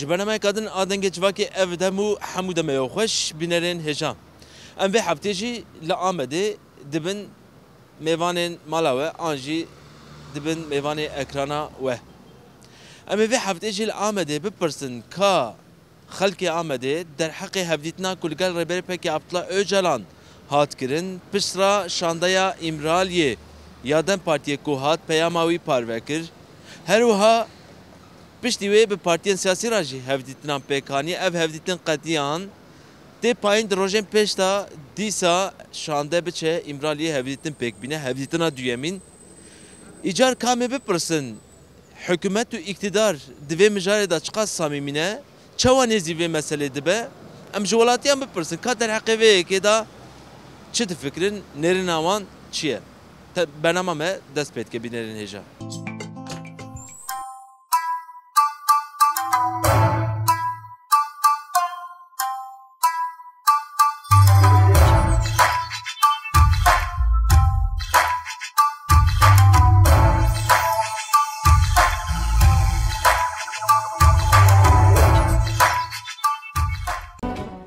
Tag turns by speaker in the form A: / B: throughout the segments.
A: جبنا كادن آدن جواكي أفدمو حمود ما يخش بنرين هجام أم في حفتيجي لآمده دبن ميوان مالاوه آنجي دبن ميوان أكرانا وه أم في حفتيجي لآمده ببرسن كا خلقي آمده در حق هفديتنا كل قال ربير بكي عبدالله أوجلان هات کرن پسرا شاندایا امرالیه یادن پارتی کوهات پیاماوی پاروکر هر وها پشتیوی به پارتیان سیاسی راجی هفدیتنان پیکانی اف هفدیتن قطیان تی پایین دروژن پشتا دیسا شانده بچه امرالیه هفدیتن پیک بینه هفدیتنا دویمین ایجار کامی بپرسن حکومت و اقتدار دوی مجاری دا چقاس سامیمینه چوانیزی وی مسئله دبه ام جوالاتیان بپرسن که در حقیقه که دا چه تفکرین نرین آوان چیه؟ برنامه دست پید که بی نرین هجا.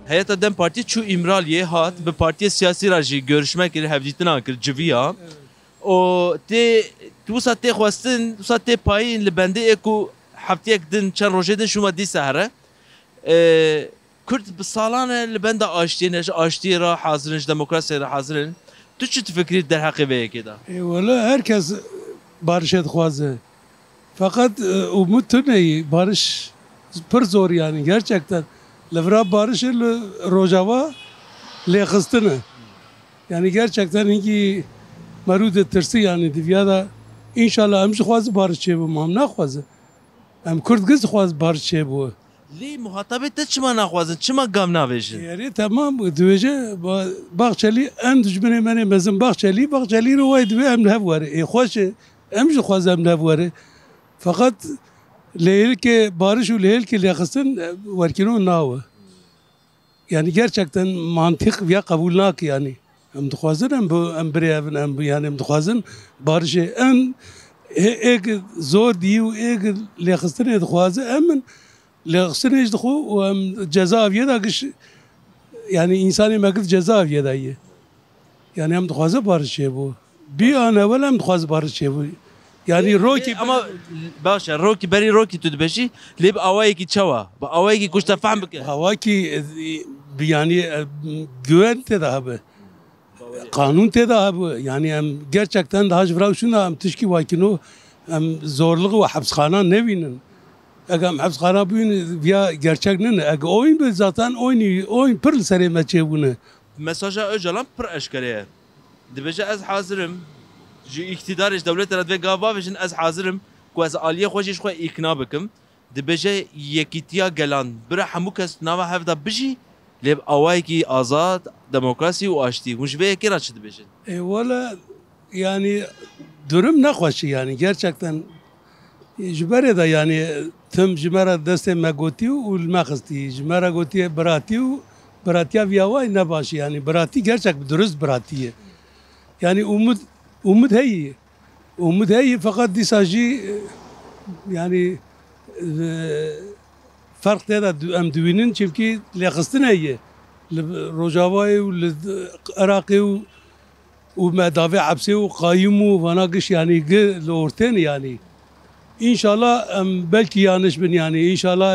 A: Hayat Dem Parti çu İmraliye hat bir partiye siyasi raji görüşmek ile hevditna kır civiya o te tu satte xwastin tu satte payın li bende eko haftiyek din çan rojedin şuma di sahre Kürt bi salan li bende aştiye ra hazırın demokrasiye ra hazırın tu çi fikri der hakkı ve keda
B: Valla herkes barış etxwazı fakat umut ne barış pır zor yani gerçekten Levra barış rojava lehistine. Yani gerçekten inki marud tersi yani divyada inşallah hem şuaz barış çebu hem naxwaz. Hem Kürt giz xwaz barış çebu.
A: Li muhatabet çima naxwazın çima gam navejin.
B: Yani tamam dövece Bahçeli en düşmene mene mezin Bahçeli ruvay dve hem levware. Xoş hem şuaz hem levware. Fakat lehil ki barış u lehil ki lehisten verkino nava. Yani gerçekten mantık ya kabulnak yani. Hem duhazın hem bireyevin hem yani hem duhazın barışı en ek zor diyor ek lehisten duhazı hem lehisten ejduhu hem cezaeviye da kış yani insani mekil cezaeviye da iyi. Yani hem duhazı barışı bu. Bir an evvel hem duhazı barışı bu. Yani Roki
A: ama başa Roki beri Roki tudbeşi lib avayı ki çava. Bu avayı ki kuşta fahm bike.
B: Havaki yani güven teda abi. Kanun teda abi. Yani hem gerçekten daha jvrav şuna hem tişki vakino hem zorluğu ve hapishana ne binin. Eğer hapishana binin ya gerçek ne? Eğer oyun bir zaten oyun pırl seri meçe bunu.
A: Mesaja öcalan pır eşkariye. Dibece az hazırım. Ji iktidarış devlet ve gavavişin az hazırım ku az aliye xoşiş xo ikna bikim dibece yekitiya gelan bir hamu kes nava hevda biji leb away ki azad demokrasi u aşti mujbe ki raçı dibece
B: valla yani durum ne xoş yani gerçekten jibere da yani tüm jimara deste megoti u lmaxsti jimara goti bratiya viyavay ne baş yani brati gerçek bir dürüst bratiye yani umut heyi fakat disaji yani fark da em düğünün çünkü lehisten heyi Rojava'yı Irak'ı و مدافع عبسي وقايم وناقش يعني لورتين يعني ان شاء الله بلكي يانش بن يعني ان شاء الله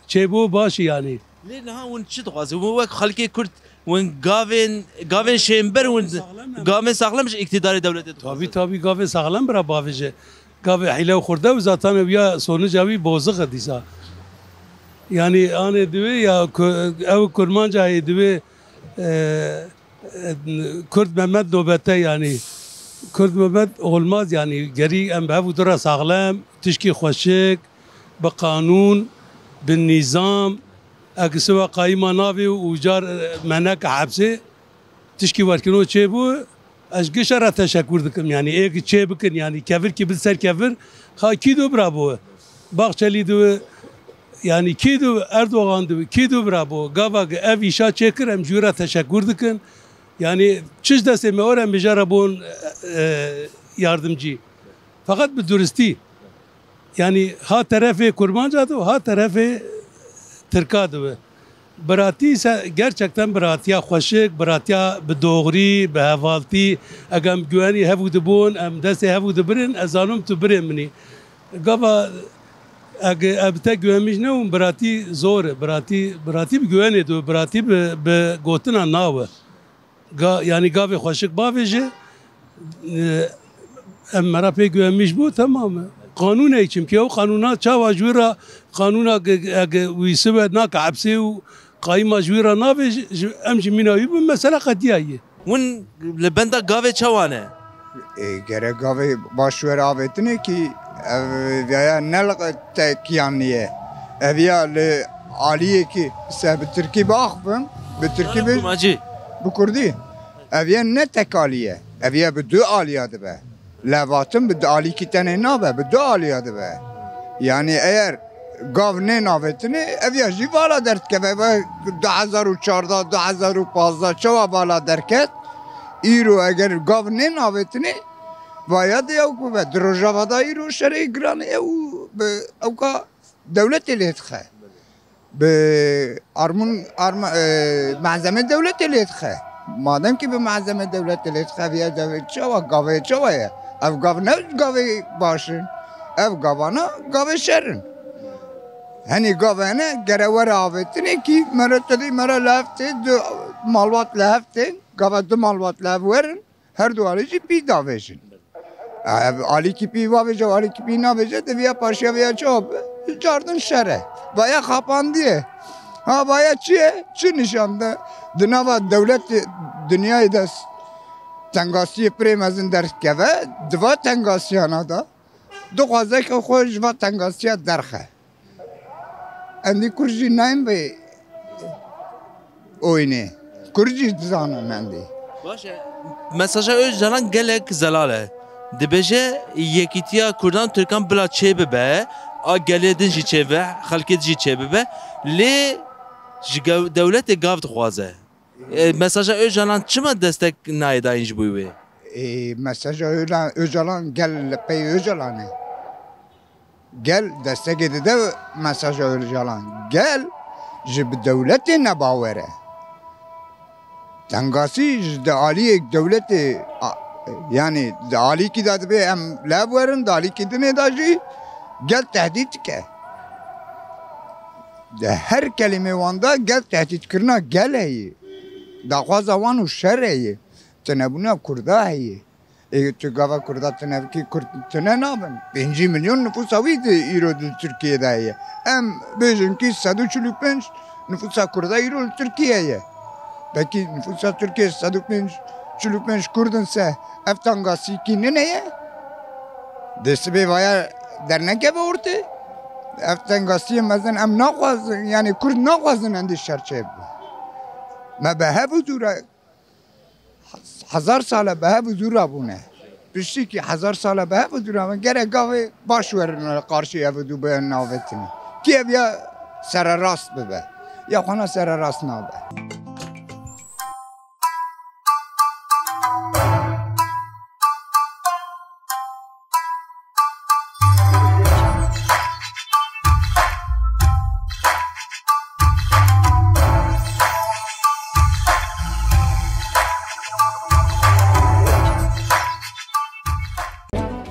B: تشيبو باشي يعني
A: لانها وين تشتغز هو خلكي كرت وين قافن شيمبر وين قافن ساغلم مش اقتدار دوله
B: tabii قافن ساغلم برا بافجه قافن حيله وخرده وزاتان ويا سونو جاوي بوزغ ديسا yani ane diyor ya ev kurmanca diyor Kürt Mehmet nöbette yani Kürt Mehmet olmaz yani geri em bu dura sağlam tişki hoşik be kanun bin nizam aksı ve kayma navi ucar menak hapse tişki varken o çebu aşgışara teşekkür dikim yani ek çebikin yani kevir ki bilser kevir ha kido bravo Bahçeli diyor yani kido Erdoğan diyor kido bravo gavak ev işa çekir em jura teşekkür dikin yani çiz deseme oran bijara bon yardımcı fakat bir dürüsti yani ha tarafı kurmanca da ha tarafı Türk'a dibe. Biratî ise gerçekten biratiya xweşik, biratiya bi doğrî, bi hevaltî, egem güwenî hevû dibûn, em destê hevû dibirin, ez zanim tu birê minî. Gava ev te güvenî ne û biratî zor e, biratî bi güwenê dibe, biratî bi gotina naw e. Yani gavê xweşik bavê jî em mera pê güvenî bû tamam e. Kanûnê çimkî ew kanûna çawa ji wî re kanûna wî sibe nake hepsê û qayîma ji wî re navê em jî mîna wî bin mesela qetiya ye.
A: Hûn li benda gavê çawan e?
C: Gerek gavê başwer avêtinê ki ev veya ne tekiyaniye. Ev ya li aliyekî se bi Tirkî baxbim, bi Tirkî
A: Macî.
C: bu Kurdî. Ev ya ne tek aliye. Ev ya bi du aliya dibe. Levatin bi alîkî tenê nabe, bi du aliya dibe. Yani eğer gav ne navetini ev ya jî vala dertkeve ve 2014 2015 çawa vala derket îro eger gav ne navetini vaya de ew ve drojavada îro şerê giran ew ew ka devletê lê dixe bi mezeme devletê lê dixe madem ki bi mezeme devletê lê dixe ya devlet çawa gavê çawa ye ev gav ne gavê başin ev gavana gavê şerin. Hani gavene gerevere avetine ki meretedi mere lefte malvat lefte gava du malvat lefverin her du alici pi davejin. Ali ki pi vaveje ali ki pi naveje de via paşa via çob cardın şere. Baya kapandı. Ha baya çiye çi nişanda dinava devlet dünyayı da tengasiye premezin derkeve dva tengasiyana da duazek hoş va tengasiya derhe. Endi Kurji nayim be oyne. Kurji zanan endi.
A: Baş e. Mesaja Öcalan gelek zelale. Dibêje yekîtiya Kurdan Türkan bila çê bibe, a gelê din jî çê be, xelkê jî çê bibe, lê ji dewletê gav dixwaze. Mesaja Öcalan çima destek nayê dayîn ji bo wê?
C: Mesaja Öcalan gel pey Öcalan'e. Gel destek de mesaj Öcalan. Gel ji bi devletê nebawere. Tengasi ji de aliyek devletê yani de alîkî da dibe em levwerin de alîkî dinê da jî gel tehdît dike. De her kelime wanda gel tehdît kirina gel heye. Daxwaza wan û şer heye. Tenebûna Kurda heye. Tu gava Kurda tenevki Kurd tene nabın. 5 milyon nüfusa wî de îro di Türkiye'de ye. Em bêjin ki 145 nüfusa Kurda îro li Türkiye'ye. Peki nüfusa Türkiye 145 Kurdun se ev tangasi ki ne ye? Desibe vaya derneke be orta. Ev tangasi mezen em naxwazin yani Kurd naxwazin endi şerçe. Me behev dura 1000 sale behev dura bune. Pişti ki 1000 sale behev dura gerek gavê baş verin karşı ev du be navetini. Ki ev ya sererast bibe. Ya xana sererast nabe.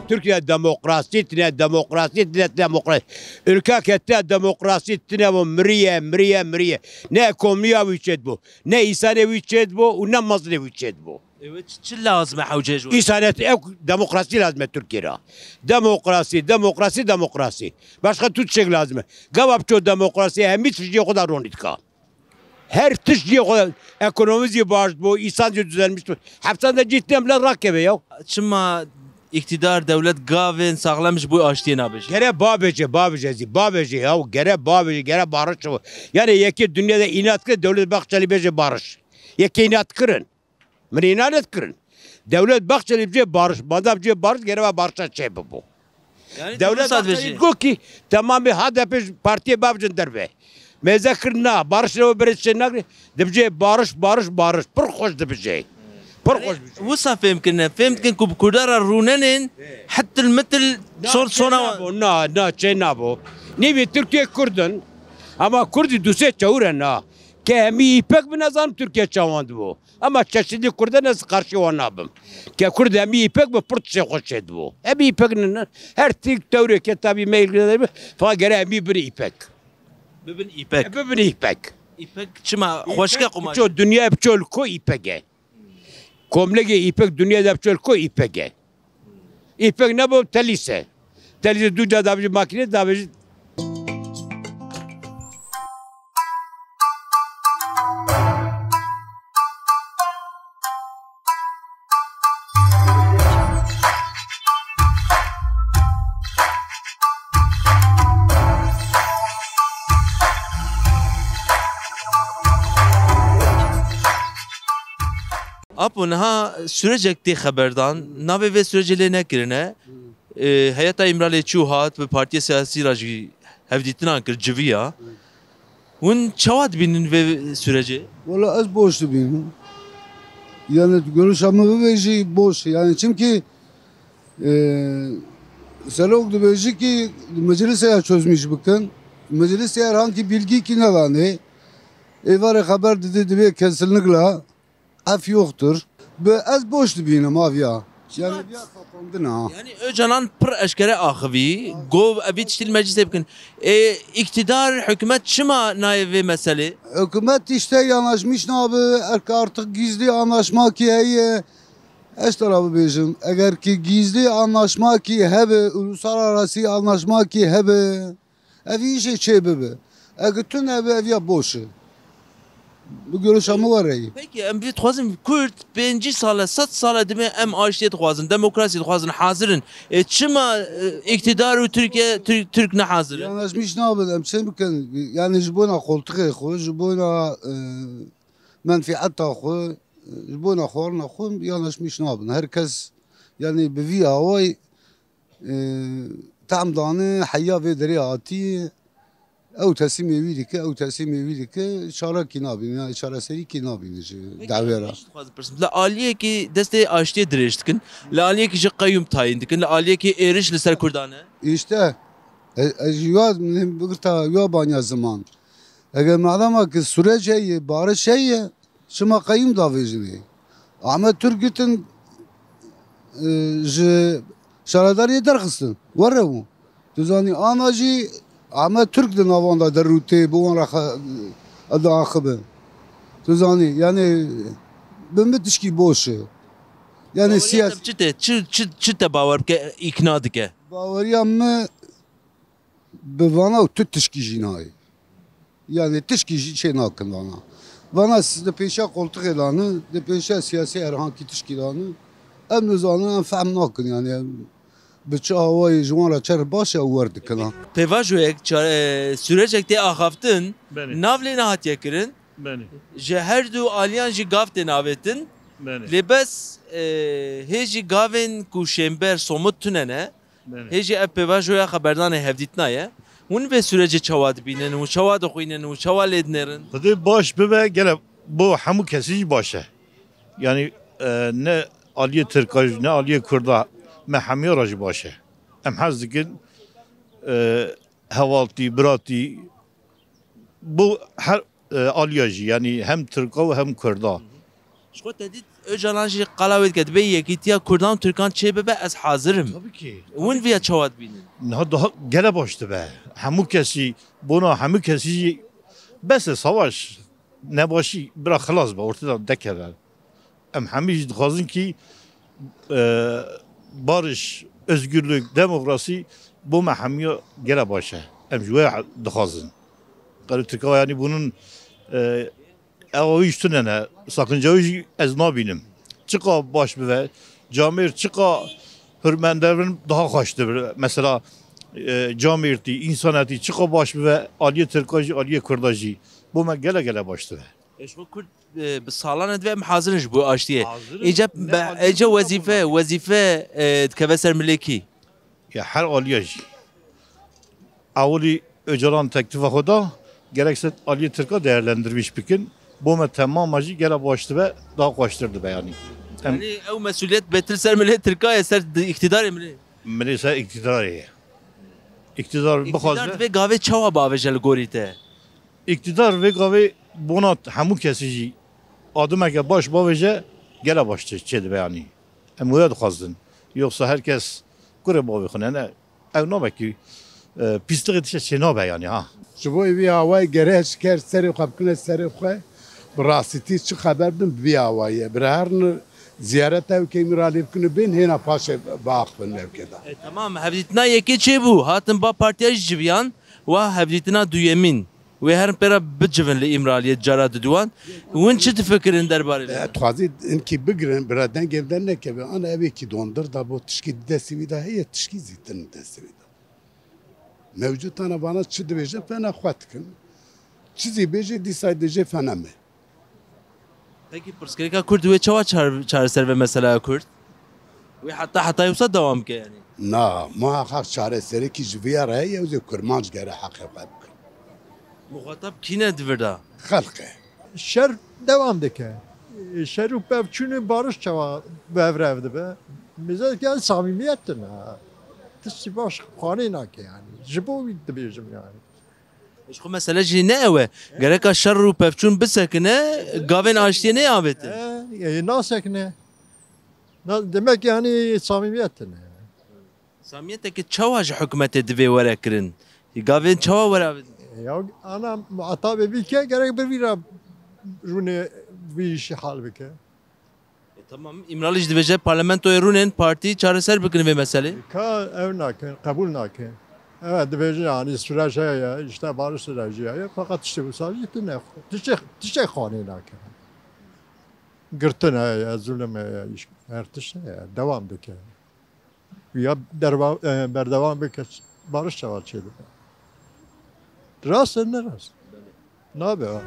D: Türkiye demokrasi tine demokrasi. Ülke kette demokrasi tine bu mriye. Ne ekonomiye vücet bu. Ne insane vücet bu. Ne mazne vücet bu.
A: Evet, çi lazım hawcej?
D: İnsanet demokrasi lazım Türkiye'ye. Demokrasi. Başka tutacak lazım. Gavapço demokrasi hem hiçbir şey kadar ronidka. Her tişciye kadar ekonomisi baş bu. İnsan düzelmiş bu. Hepsinden de ciddi emler rakibe ya.
A: Çima iktidar devlet gavên sağlamış bu açtiye nabêje.
D: Gere babece ya. Gere barış. Yani yeki dünyada inat kır devlet Bahçeli bece barış. Yeki inat kırın. Min inat kırın. Devlet Bahçeli bece barış. Madem bece barış gere barışa çeybi bu.
A: Yani
D: Devlet Bahçeli go ki tamamı HDP partiye babcın derbe. Mezekirna barışla bereçenler debce barış. Pır hoş debce.
A: وصا فهمتكن كوب كودارا روننين حتى المثل صوت صونا
D: نا نابو نيبي تركيا كردن Ama Kurdi duse çavure na. Ki hemi ipek bir nazam Türkiye çavandı bu. Ama çeşitli Kurd'a nasıl karşı oynabım. Ki Kurdi hemi ipek bir Pırtçe hoş edi bu. Hemi ipek ne? Her tek teori ki tabi mail falan gene hemi bir ipek.
A: Bibin ipek.
D: Bir ipek.
A: İpek çima hoşka kumaş.
D: Ço dünya yapçol ko ipege. Komlege ipek dünyada yapçol ko ipege. İpek ne bu? Telise. Telise duca davacı makine davacı.
A: Apunha sürecekti haberdan nave ve sürecele nekirine hayata İmralı Çuhat ve partiye siyasi rajı hevditinan kır civiya. Hun çavat binin ve süreci.
E: Valla az boştu benim. Yani görüşümü veji boş. Yani çünkü Selok veji ki meclis ya çözmüş bakın. Meclis ya hangi bilgi ki ne var ne? Evare haber dedi bir kesinlikle af yoktur. Ve az boştu benim abi ya. Yani bir kapandı na.
A: Yani Öcalan pır eşkere ahvi gov evit ştil meclis yapın. İktidar hükümet çıma naive mesele.
E: Hükümet işte yanaşmış ne abi artık gizli anlaşma ki eş tarafı bejim. Eğer ki gizli anlaşma ki hebe uluslararası anlaşma ki hebe evi işe çebebe. Eğer tüm evi ya boşu. Bu görüşümü var ya.
A: Peki em bir tuhazın Kürt 5 sala 7 sala deme em aşiye tuhazın demokrasi tuhazın hazırın. Çıma iktidar ve Türkiye Türk ne hazır?
E: Yanaşmış ne yapalım? Sen bakın yani jibona koltuğu koy, jibona menfaat koy, jibona xorna koy yanaşmış ne yapalım? Herkes yani bir havay tam danı hayya ve deriyati او تسلیم ویلی که او تسلیم ویلی که اشاره کی نبینه اشاره سری کی نبینه دعوی را
A: La aliye ki deste aştiye direştikin. La aliye ki qayyum tayindikin. La aliye ki eriş liser Kurdane.
E: işte yad bugta yabanya zaman eğer madem ki sürece barış şey şuma kayyum davizini Ahmet Türk'ün şaradariye derkısın var mı tuzani anacı Ahmet Türk de navanda derrute bu ara adı akıbı. Tuzani yani ben bitişki boş. Yani siyasi.
A: Çıte bavar ke ikna dike.
E: Bavariyam mı bana tutuşki jinayı. Yani tişki şey nakın bana. Bana sizde peşe koltuk elanı, de peşe siyasi erhanki tişkilanı. Em nizanı em fehm nakın yani. Bıçı havayı juvara çer başa uğurdu kılan.
A: Pevajoyek sürecekte ahaftın. Navle nahat yekirin.
F: Beni.
A: Je her du alyan ji gavte navetin.
F: Beni.
A: Lebes heji gaven ku şember somut tünene.
F: Beni.
A: Heji ev pevajoya haberdan hevditnaye. Hun ve süreci çavad binen, hun çavad okuynen, hun çavad ednerin.
F: Hadi baş be gele bu hamu kesici başa. Yani ne Aliye Türkaj ne Aliye Kurda محامی راج باشه ام حز دکن هوالتی براتی bu her alyajı yani hem Türk'a ve hem Kürt'a.
A: Şu tedit Öcalan ji qalavet ket be yekitiya Kurdan Türkan çebebe ez hazırım.
F: Tabii ki.
A: Hun viya çavad binin.
F: Ne daha gele baştı be. Hamu kesi buna hamu kesi bes savaş ne başı bırak خلاص be ortada dekeler. Em hamiz dixwazin ki barış, özgürlük, demokrasi bu mehamiye gele başa. Em jwe dixwazin. Qarı Türkiye yani bunun evi üstüne ne sakıncayı ez nabinim. Çıka baş ve camir çıka hürmenderin daha kaçtı. Mesela camirti, insanati çıka baş ve Aliye Türkacı, Aliye Kurdacı. Bu me gele baştı.
A: Şu Kürt بسالان دوام حاضرش بو آشتیه ایجا وظیفه دکوه ملکی
F: ya her aliyaj avuli Öcalan teklife hoda gerekse Aliye Türk'a değerlendirmiş bikin bu me tamam acı gele baştı ve daha koşturdu be yani.
A: Yani o mesuliyet betil ser millet Türkiye eser iktidar emri.
F: Melisa iktidarı. İktidar bu
A: İktidar ve gave çava bavecel gorite.
F: iktidar ve gavê bona hemû kesî jî adımeke baş bavêje gele baş çêdibe yanî. Em wê dixwazin. Yoksa herkes kurê bavê xwe ne. Ew nabe ki pîstiqê tişe çê nabe yanî ha.
E: Ji bo vî awayê gere eşker serê xwe bikine serê xwe bi rastîtî çi xeber bin vî awayê. Bir her ziyaret ev kê miralî bikine bên hêna paşê biaxivin mevkê da.
A: Tamam hevdîtina yekê çêbû hatin ba partiya jî civiyan wa hevdîtina duyemîn. Wê her pera bicivin li İmraliyê cara diduwan. Hûn çi difikirin derbarê lê?
E: Twazî inkî bigirin bira dengê der nekeve ana evêkî dondir da bo tişkî destê wî da heye tişkî zîtin destê wî da. Mevcut ana bana çi dibêje fena xwe dikin. Çi zî bêje dîsa dêje fena me.
A: Peki pirsgirêka Kurd wê çawa çareser ve mesela Kurd? Wê heta yewsa dewam ke yani.
E: Na ma haq çareserekî ji vê re heye ew zê kurmanc gere heqê xwe bikin.
A: Muhatap kîne divirda?
E: Xelqê.
G: Şer devam dike. Şer û pevçûnê barış çawa bevrev dibe. Bize gel samimiyettir ha. Tiştî baş xwanê nake yani. Ji bo wî dibêjim yani.
A: Xwe mesele jî ne ew e. Gereka şer û pevçûn bisekine gavên aştiye ne avêtin?
G: Nasekine. Demek yani samimiyettir.
A: Samiyetekî çawa ji hikûmetê divê were kirin? Gavên çawa were avêtin?
G: Ya ana muhatabı bir ke gerek bir vira rune bir işi hal bike.
A: Tamam İmralı jî dibêje parlamentoya rûnên partî çareser bikin vê meselê.
G: Ka ev nake, kabul nake. Evet dibêje yani süreç ya işte barış süreci ya fakat işte bu sadece ne? Tişe xanê nake. Girtin ya zulüm ya her tişe ya devam dike. Ya berdevam bike barış çava çedi. Rast ne rast? Ne yapıyor?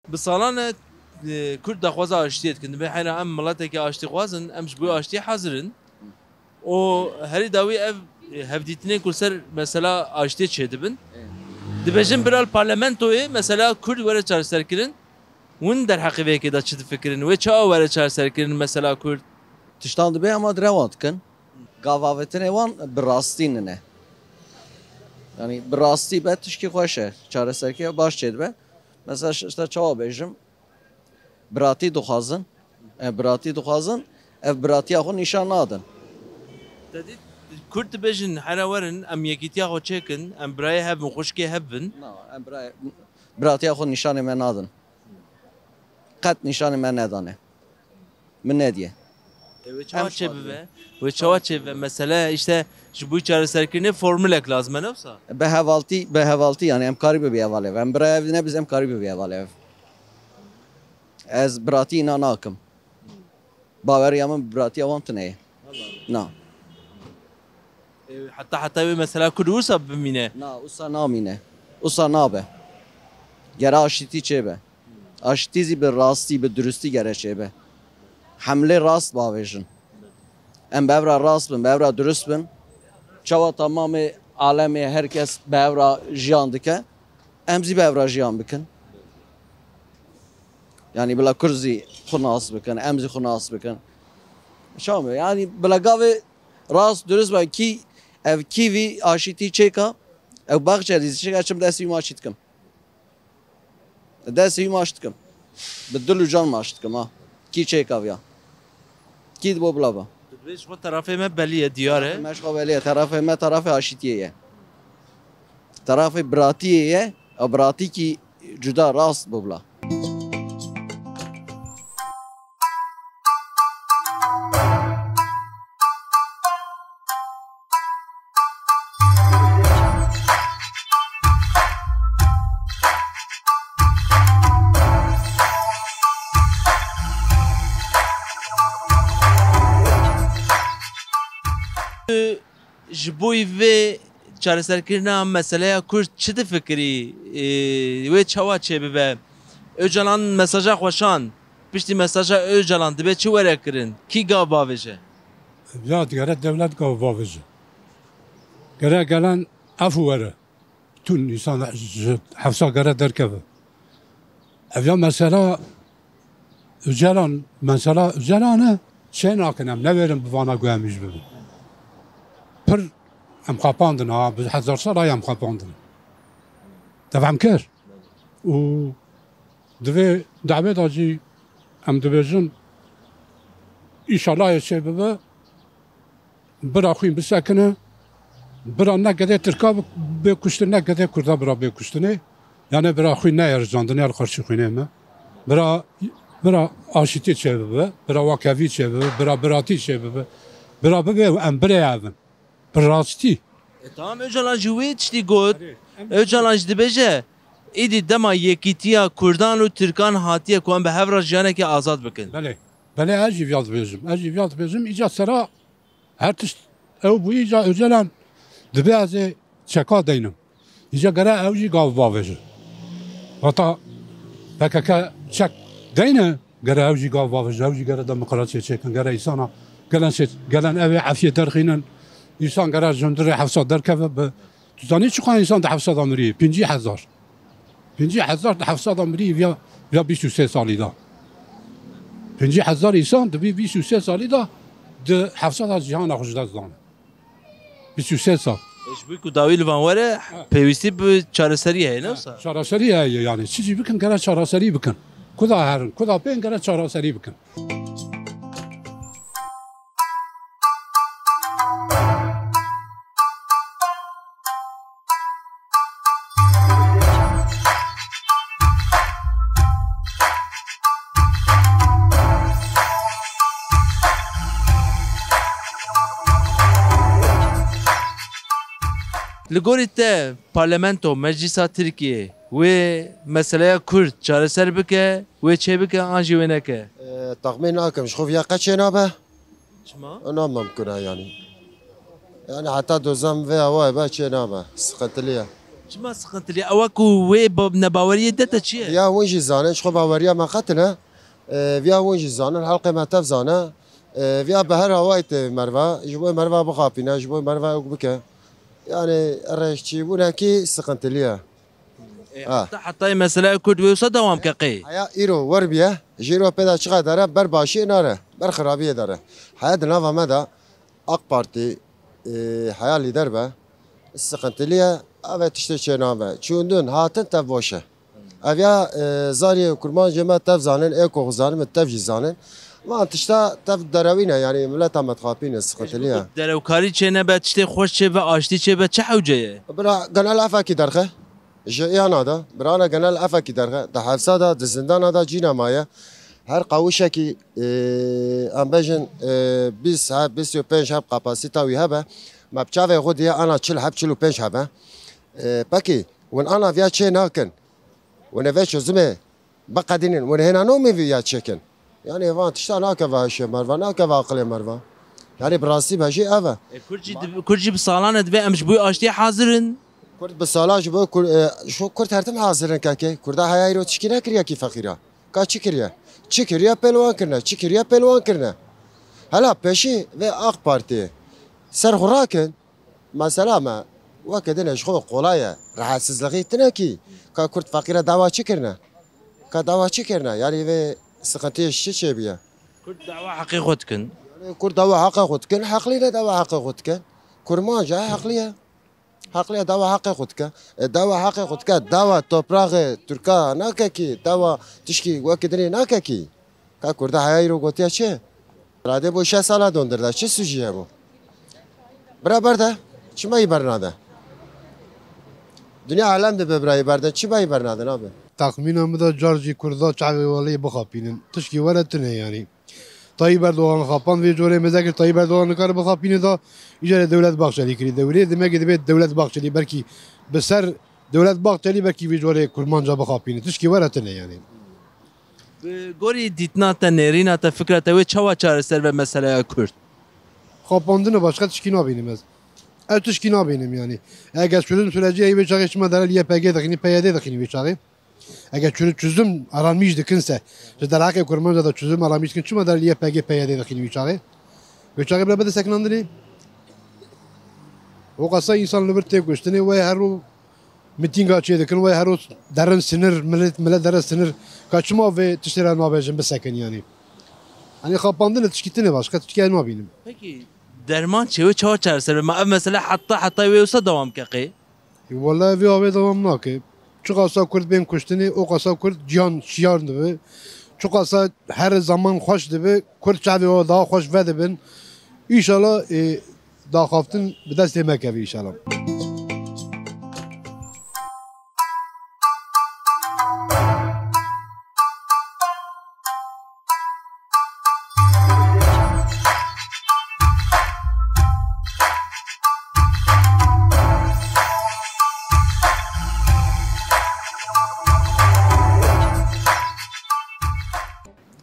A: Bi salan Kurd daxwaza aştiyê dikin. Ve heyna em miletekî aştî xwazin, em ji bo aştî hezirin. O herî dawî ev hevdîtinên ku ser mesela aştê çêdibin. Dibêjin biral parlamentoyê mesela Kurd were çareserkirin. Hûn derheqê vêkê da çi difikirin? Wê çawa were çareserkirin mesela Kurd?
H: Tiştan dibe ama direwan dikin. Gavavetinê wan bi rastî ne. Yani bi rastî be tişkî xweş e. Çareserkiya baş çêdibe. Mesela işte çawa bêjim. Biratî dixwazin. Biratî dixwazin. Ev biratiya xwe nîşan nadin.
A: Kurd dibêjin hera werin em yekîtiya xwe çêkin, em birayê hebin, xwişkê hebin.
H: Biratiya xwe nîşanê me nadin. Qet nîşanê me nedane. Min nediye.
A: Wê çawa çêbibe? Wê çawa çêbibe? Mesele işte ji bo çareserkirinê formülek lazım e newsa?
H: Be hevaltî yani em karî bibe evalev. Em biraya ev ne biz em karî bibe evalev. Ez biratî îna nakim. Baweriya min biratiya wan tune ye. Na.
A: Heta wê mesela Kurd wisa bimîne.
H: Na usa namîne. Usa nabe. Gere aşitî çêbe. Aşitî zî bi rastî bi durustî gere çêbe. Hemlê rast bavêjin. Em bevra rast bin, bevra durust bin. Çawa tamamê alemê herkes bevra jiyan dike. Em zî bevra jiyan bikin. Yani bila Kurd zî xwe nas bikin, em zî xwe nas bikin. Şamê yani bila gavê rast durust be kî ev kîvî aşitî çêka ev baxçe dîzî çêka çim destî wî maşî dikim. Destî wî maş dikim. Bi dil û can maş dikim ha. Kî çêka ya. Kî dibo bila ba.
A: Dibêj xwe terafê me belî ye diyar e.
H: Me xwe belî ye terafê me terafê aşîtiyê ye. Terafê biratiyê ye ew biratîkî cuda rast bû bila.
A: Ji bo vê çareserkirina meseleya Kurd çi difikirî? Wê çawa çêbibe? Öcalan mesaja xweşan. Piştî mesaja Öcalan dibe çi were kirin? Kî gav bavêje?
B: Ya gere devlet gavvavıcı. Gere gelen afuvarı. Tüm insan hafsa gere derkebe. Evya mesela Öcalan, mesela Öcalan'ı şey nakinem, ne verim bu vana güvemiş bibim. Pır em kapandın ha, biz hazar saray em kapandın. Devam kır. O dve davet acı em dibejin İnşallah şey bebe bira xuyên bisekine bira nekede Tirka bê kuştin nekede Kurda bira bê kuştinê yani bira xwe neyerjandine el qarşî xwînê me bira aşitî çêbibe bira wakevî çêbibe bira biratî çêbibe bira bibe em birê evin bi rastî.
A: Tamam Öcalan ji wê tiştî got Öcalan ji dibêje êdî dema yekîtiya Kurdan û Tirkan hatiye ku em bi hevra jiyanekê azad bikin.
B: Belê belê ez jî viyaz dibêjim ez jî viyaz dibêjim îca sera her tişt ew bû îca Öcalan dibe ez ê çeka deynim îca gere ew jî gav bavêjin heta PKK çek deyne gere ew jî gav bavêjin ew jî gere demokrasiye çêkin gere îsana gelen evê efiyê derxînin îsan gere jindirê hefsa derkeve bi tu zanî çiqa însan di hefsada mirî 50,000 50,000 di hefsada mirî ya 23 salî da 50,000 îsan di 23 salî da di hefsada cîhana xwe ji dest dan 23 sal.
A: Eş ku dawî li van were pêwîstî bi çareserî heye ne wisa?
B: Çaraserî heye yani çi jî bikin gere çaraserî bikin. Kuda herin kuda pên gere çaraserî bikin. Li gorî te parlamento meclisa Tirkiye wê meseleya Kurd çareser bike wê çê bike an jî wê neke.
I: تخمين ناكم شخو فيها قتشي نابه
A: Çima?
I: انا ممكن يعني يعني حتى دوزام فيها واي باتشي نابه سقط ليها
A: Çima sıkıntılı ewa ku wê nebaweriye de te çi ye?
I: فيها وين جي زانن شخو باوريا ما قتله فيها وين جي زانن حلقه ما تفزانه فيها بهر هوايت مرفا جبوي مرفا بخافينا جبوي مرفا بك يعني الرشتي بوناكي سقط ليها
A: حتى meseleya Kurd wê wisa dewam ke qê.
I: حيا ايرو وربيه جيرو بدا شغا داره بر باشي ناره بر خرابيه داره حيا دنافا مدى اق بارتي حيا ليدر به السقنتليه اوه تشتي چنابه چوندون هاتن تبوشه اویا زاری کرمان جمع تف زانن ايكو زانن تف زانن ما تشتا تف دراوینه yani millet amet خاپین السقنتليه
A: Derewkarî çê nebe tiştê xweş çê ve aştî çê ve çi hewce ye?
I: برا قنال افاكي درخه جيانا دا برانا قنال افاكي درخه دا حفصه دا زندانا دا جينا مايا هر قوشه کی ام بجن 20 ها 25 هب قپاسیتا وی هبه ما بچاوي غودي انا 40 هب 45 هبه باكي وان انا فيا تشي ناكن وانا فيش زمه بقدين وانا هنا نومي فيا تشيكن يعني فان تشتا ناكا فاش مرفا ناكا فاقلي مرفا يعني براسي بهجي افا
A: Kurd bi salan edve em ji bu aştî hazirin.
I: كرد بالصلاة جبوا شو كرد هرتم حاضرن كاكي كرد هاي رو تشكينا كريا كي فقيرة كا تشكريا تشكريا بلوان كرنا تشكريا بلوان كرنا هلا بشي في اق بارتي سر غراكن ما سلامة وكدنا شغل قولايا راح سزلغي تناكي كا كرد فقيرة دعوة تشكرنا كا دعوة تشكرنا يعني في سقطي شي بيا
A: Kurd dawa heqî xwe dikin.
I: يعني كرد دعوة حق خدكن حقلينا دعوة حق خدكن كرمان جا حقليا حقليا دعوة حق خدك دعوة حق خدك دعوة توبراغ تركا ناكاكي دعوة تشكي وكدني ناكاكي كا كردا هاي رو قوتيا چه راده بو 6 سالا دوندردا چه سوجيه بو برابر ده چی مایی برناده دنیا عالم ده ببرای برده چی مایی برناده نابه
E: تخمینم دا جارجی کردا چاوی والی بخاپینن تشکی ولتنه yani Tayyip Erdoğan kapan ve jore mezakir Tayyip Erdoğan kar bakapini da icare devlet bakçeli kiri devlet demek ki devlet bakçeli belki beser devlet bakçeli belki ve jore kurmanca bakapini tişki varatene yani.
A: Gorî dîtina te nêrîna te fikra te wê çawa çareser ve meseleya Kurd.
E: Kapandığını başka tişki nabinim. Ez tişki nabinim yani. Eğer çözüm süreci ve çalışma da YPG dakini PYD dakini ve çare. Eğer çözüm aranmış dikinse, işte hakkı kurmanca da çözüm aranmış dikin, çuma da YPG PYD dakini bir çare.
J: Göçağı bile de sekinandırı. O kasa insan libir tek göçtüğünü ve her o miting açıyor dikin ve her o derin sinir millet derin sinir kaçma ve tişlere nabecim besekin yani. Hani kapandığını tişkitini başka tişkitini ma benim.
A: Peki derman çevi çağ çağırsa ama mesela hatta ve olsa devam kaki.
J: Vallahi bir abi devam nakı. Çok asa Kürt ben kuştuni o kasa Kürt can şiardı ve çok asa her zaman hoşdu ve Kürt şabi o daha hoş ve ben inşallah daha haftın bir dest yemek evi inşallah.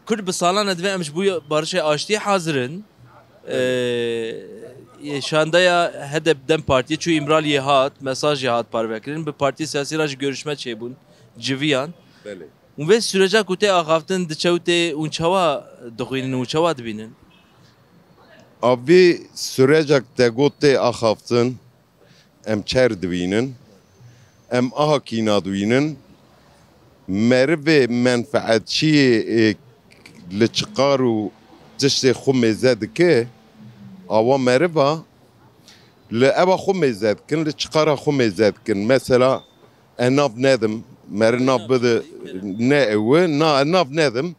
A: Kürt bi salan edve emiş bu barışa açtığı hazırın. Şu anda ya HDP Dem Parti çu İmraliye hat mesaj hat parvekirin bir parti siyasi raj görüşme çebun civiyan.
K: Bele.
A: Ve sürece kute ağaftın dıçavte unçava dokuinin unçava dibinin.
K: Abi sürecek de gote ahaftın em çer dibinin em ahakina dibinin merve menfaatçi li çıkaru tiştê xwe mêze dike awa meriva li ewa xwe mêze dikin li çıkara xwe mêze dikin mesela enav nedim meri nav bide ne ewe nav nedim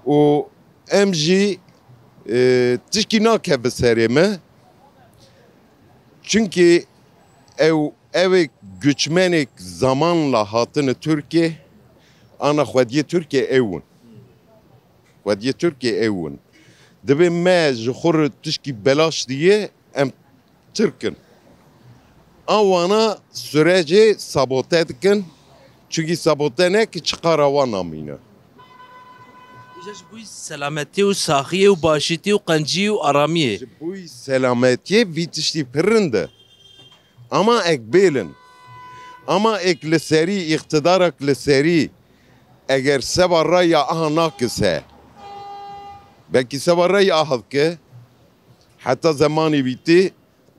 K: û em jî tişkî nake bi serê me çünkü ew göçmenek zamanla hatine Türkiye ana xwediyê Türkiye ewin ودیه ترکیه ایون دبی ما جخور تشکی بلاش دیه ام ترکن آوانا سرعه سابوته دکن چونکی سابوته نه که چقار آوان آمینه
A: İşte bu selameti ve sahiye ve başiti ve kancı ve aramiye.
K: Bu selametiye vitişti pirinde ama ekbelin ama ekleseri iktidar ekleseri eğer sevarra ya aha nakise belki sevarayı ahad ki hatta zamanı bitti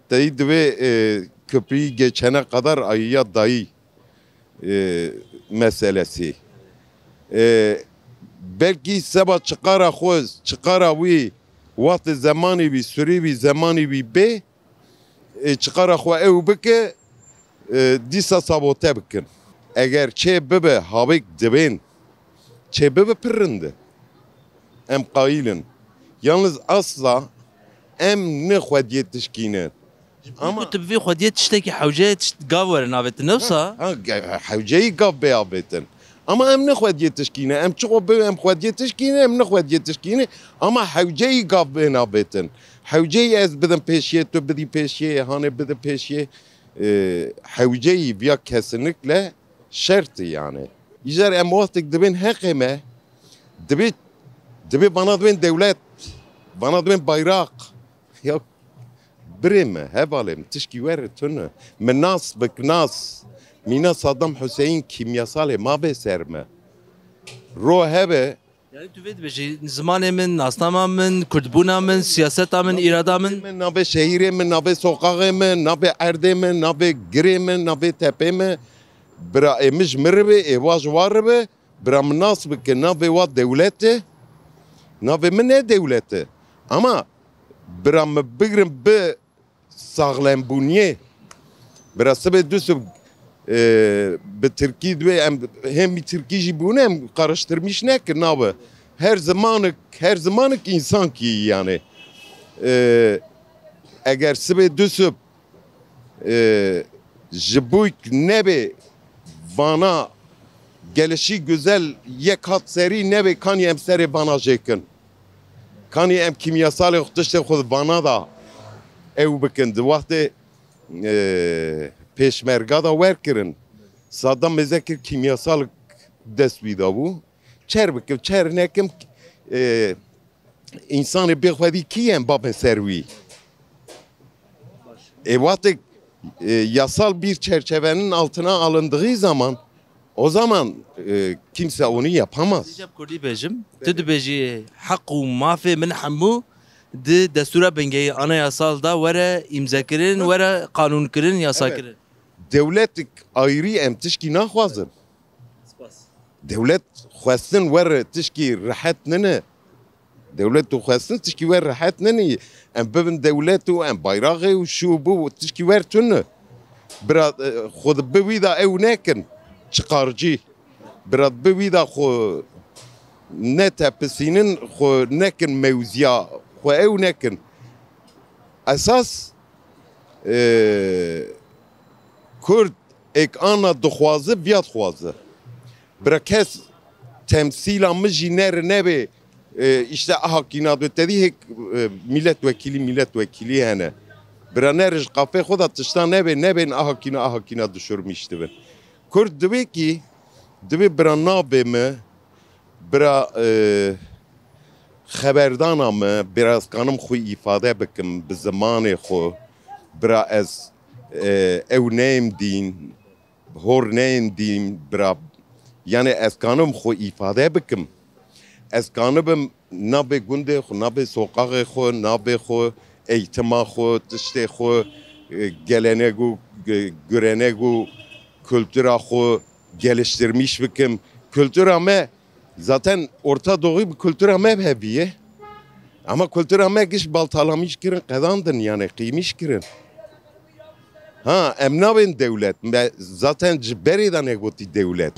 K: teyit ve köprüyü geçene kadar ayıya dayı meselesi belki seba çıkara khoz çıkara vi vakti zamanı bi süre bi zamanı bi be çıkara khwa ev bike disa sabote bikin eğer çe bebe havik dibin çe bebe pirinde em qailin yalnız asla em ne xwediye tişkîne
A: ama tabii xwediye tiştekî hewce gav were navetin nefsa
K: hewceyi gav beyabetin ama em ne xwediye tişkîne em çiqo be em xwediye tişkîne em ne xwediye tişkîne ama hewceyi gav benabetin hewceyi ez bidim pêşiye tu bidî pêşiye hane bide pêşiye hewceyi viya kesinlikle şerti yani İjar em vaktik dibin heqime Dibi bana dibin devlet, bana dibin bayrak. Ya birime, hevalim, tişki veri tünü. Minas biknas, mina Saddam Hüseyin kimyasali ma beserme. Ro hebe.
A: Yani tu ved beji zamanı min, nasnama min, Kürtbuna min, siyaseta min, irada min.
K: Nabe şehire min, nabe sokağı min, nabe erde min, nabe gire min, nabe tepe min. Bira emiş mirbe, evaj varbe. Bira minas bikin, nabe wat devleti. Navê min ne devleti ama bira me bigirin bi saxlembûniyê bira sibê dusib bi Tirkî divê em hemî Tirkî jî bûne em qariştirmiş nekin navê her zamanek insan kî yani eger sibê dusib ji bûyk nebê vana gelişi güzel yek hat seri nebe kan em seri bana jekin kan em kimyasal xutuşte xud bana da ev bikin di vakti peşmerga da werkirin Saddam mezekir kimyasal dest bida bu çer bikim çer nekim insanı bir xwedî kiyem babın servi vakti yasal bir çerçevenin altına alındığı zaman o zaman kimse onu yapamaz.
A: Diyeceğim Kürdi bejim. Tüdü beji hak ve mafi min hamu di destura bengeyî anayasal da were imzekirin, were kanunkirin, yasakirin.
K: Devlet ayrı em tişkî naxwazin. Devlet xwestin were tişkî rahat nene. Devlet û xwestin tişkî wer rahat nene. Em bibin devlet û em bayraxê û şû bû tişkî wer tune. Bira xwe bi wî da ew nekin çıkarcî. Bira bi wî da xwe netepsînin xwe nekin mewziya xwe ew nekin. Esas Kurd ek ana dixwaze viyad xwaze. Bira kes temsîla min jî nebe işte ahakîna dotedî hek milletvekilî hene. Bira nere ji qafê xwe da tişta nebên ahakîna dişurmîş dibin. Kurd dibe ki dibe bira navê me bira xeberdana me bira ez kanim xwe îfade bikim bi zimanê xwe bira ez ew neyim dîn hor neyim dîn bira yani ez kanim xwe îfade bikim. Ez kanibim nabê gundê xwe, nabê soqaxê xwe, nabê xwe, eğitima xwe, tiştê xwe, gelenek û görenek û kültüra xwe geliştirmiş bikim. Kültüra me zaten Orta Doğu bir kültüra me hebiye. Ama kültüra me giş baltalamış kirin, qedandın yani qiymiş kirin. Ha, em nabên devlet. Zaten ji berê de negotî devlet.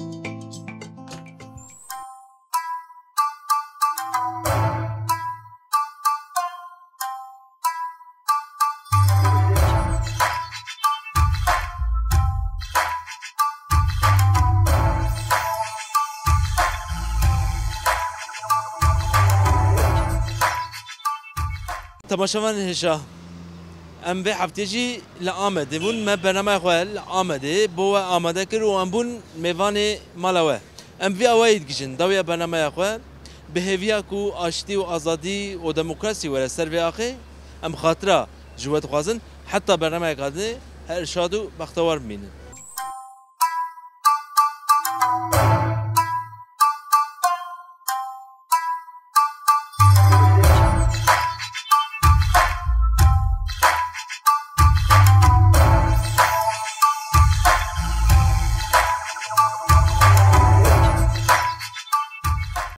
A: تماشاوان هشا ام به هفته جی لآمده بون ما برنامه خوال آمده بو آماده کر و ام بون میوان مالوه ام بی آواید گیشن دویا برنامه خوال به هویا کو آشتی و آزادی و دموکراسی ولا سر و آخه ام خاطره جوات خوازن حتی برنامه قادنه ارشاد و بختوار مینن